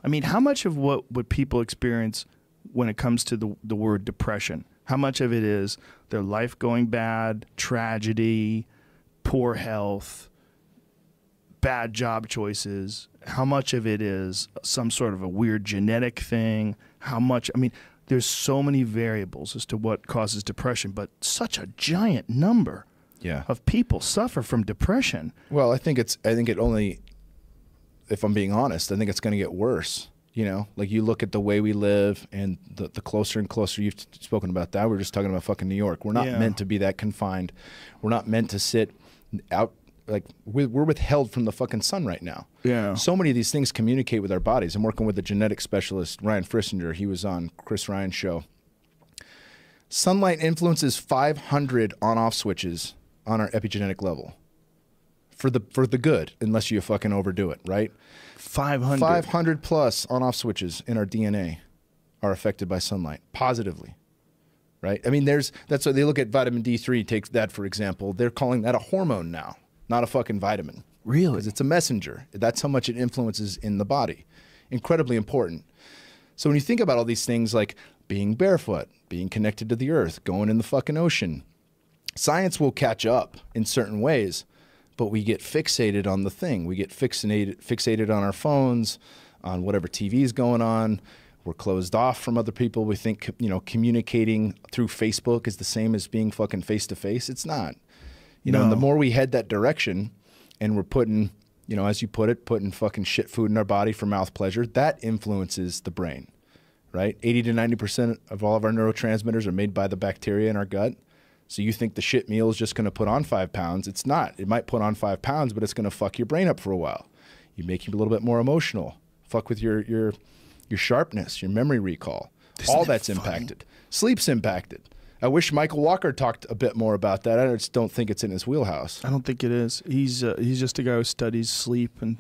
I mean, how much of what people experience when it comes to the word depression, how much of it is their life going bad, tragedy, poor health, bad job choices? How much of it is some sort of a weird genetic thing? How much, I mean, there's so many variables as to what causes depression, but such a giant number of people suffer from depression. Well, I think it only, if I'm being honest, I think it's going to get worse. You know, like you look at the way we live and the closer and closer, you've spoken about that. We're just talking about fucking New York. We're not meant to be that confined. We're not meant to sit out. Like we're withheld from the fucking sun right now. Yeah. So many of these things communicate with our bodies. I'm working with a genetic specialist, Ryan Frissinger. He was on Chris Ryan's show. Sunlight influences 500 on-off switches on our epigenetic level. For the good, unless you fucking overdo it, right? 500. 500 plus on-off switches in our DNA are affected by sunlight positively, right? I mean, that's why they look at vitamin D3. Take that for example. They're calling that a hormone now, not a fucking vitamin. Really? Because it's a messenger. That's how much it influences in the body. Incredibly important. So when you think about all these things like being barefoot, being connected to the earth, going in the fucking ocean, science will catch up in certain ways, but we get fixated on the thing. We get fixated on our phones, on whatever TV is going on. We're closed off from other people. We think, you know, communicating through Facebook is the same as being fucking face-to-face. It's not. You know, and the more we head that direction and we're putting, you know, as you put it, putting fucking shit food in our body for mouth pleasure, that influences the brain, right? 80 to 90% of all of our neurotransmitters are made by the bacteria in our gut. So you think the shit meal is just going to put on 5 pounds. It's not. It might put on 5 pounds, but it's going to fuck your brain up for a while. You make you a little bit more emotional. Fuck with your sharpness, your memory recall. All that's impacted. Sleep's impacted. I wish Michael Walker talked a bit more about that. I just don't think it's in his wheelhouse. I don't think it is. He's just a guy who studies sleep and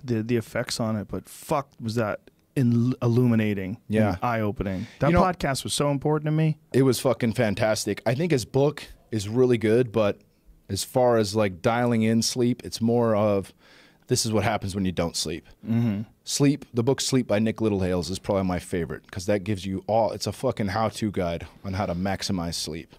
the effects on it. But fuck, was that illuminating, and eye-opening. That podcast was so important to me. It was fucking fantastic. I think his book is really good, but as far as like dialing in sleep, it's more of this is what happens when you don't sleep. Sleep, the book Sleep by Nick Littlehales is probably my favorite because that gives you it's a fucking how-to guide on how to maximize sleep.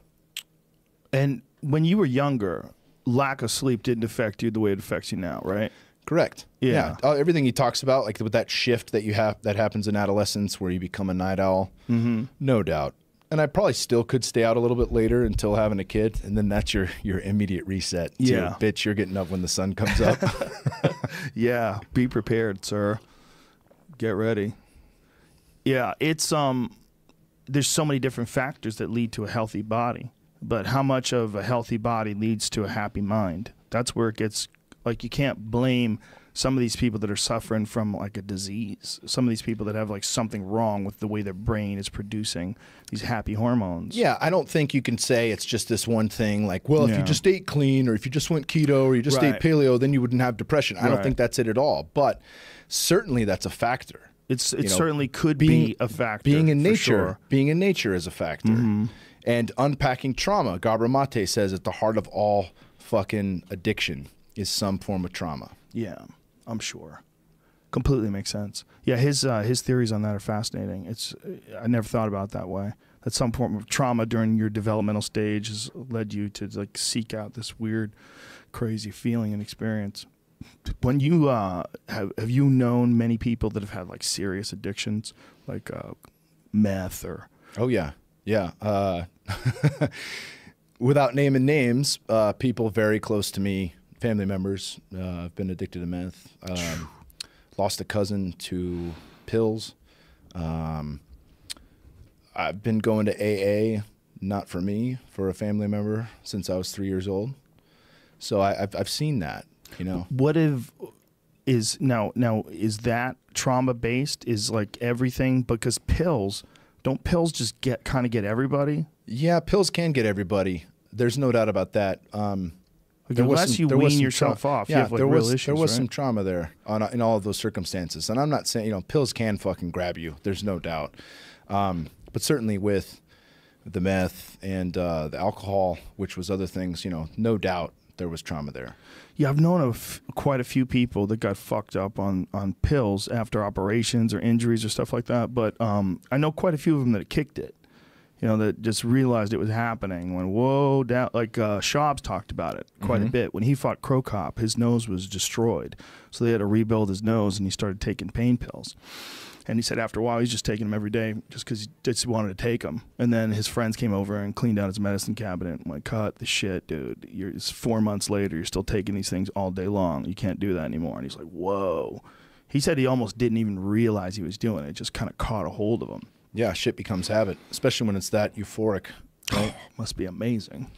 And when you were younger, lack of sleep didn't affect you the way it affects you now, right? Correct. Yeah. Everything he talks about, like with that shift that you have that happens in adolescence where you become a night owl, no doubt. And I probably still could stay out a little bit later until having a kid, and then that's your immediate reset. Yeah. Bitch, you're getting up when the sun comes up. Yeah. Be prepared, sir. Get ready. Yeah, it's there's so many different factors that lead to a healthy body, but how much of a healthy body leads to a happy mind? That's where it gets, like, you can't blame some of these people that are suffering from like a disease. Some of these people that have like something wrong with the way their brain is producing these happy hormones. Yeah, I don't think you can say it's just this one thing like, well, if you just ate clean or if you just went keto or you just ate paleo, then you wouldn't have depression. I don't think that's it at all. But certainly that's a factor. It certainly could be a factor. Being in nature is a factor. And unpacking trauma. Gabor Mate says at the heart of all fucking addiction is some form of trauma. Yeah, I'm sure. Completely makes sense. Yeah, his theories on that are fascinating. I never thought about it that way. That some form of trauma during your developmental stage has led you to like seek out this weird, crazy feeling and experience. When you have you known many people that have had like serious addictions, like meth or? Oh yeah, yeah. Without naming names, people very close to me. Family members have been addicted to meth. Lost a cousin to pills. I've been going to AA, not for me, for a family member since I was 3 years old. So I've seen that, you know. What is that trauma based? Is like everything, because don't pills just kind of get everybody? Yeah, pills can get everybody. There's no doubt about that. Unless you wean yourself off, you have like real issues, there was right? some trauma there in all of those circumstances. And I'm not saying, you know, pills can fucking grab you. There's no doubt. But certainly with the meth and the alcohol, which was other things, you know, no doubt there was trauma there. Yeah, I've known of quite a few people that got fucked up on pills after operations or injuries or stuff like that. But I know quite a few of them that kicked it. You know, that just realized it was happening. When whoa, down, like Schaub's talked about it quite a bit. When he fought Crow Cop, his nose was destroyed, so they had to rebuild his nose, and he started taking pain pills. And he said after a while, he's just taking them every day just because he just wanted to take them. And then his friends came over and cleaned out his medicine cabinet and went, cut the shit, dude. It's 4 months later, you're still taking these things all day long. You can't do that anymore. And he's like, whoa. He said he almost didn't even realize he was doing it. It just kind of caught a hold of him. Yeah, shit becomes habit, especially when it's that euphoric. Right? Must be amazing.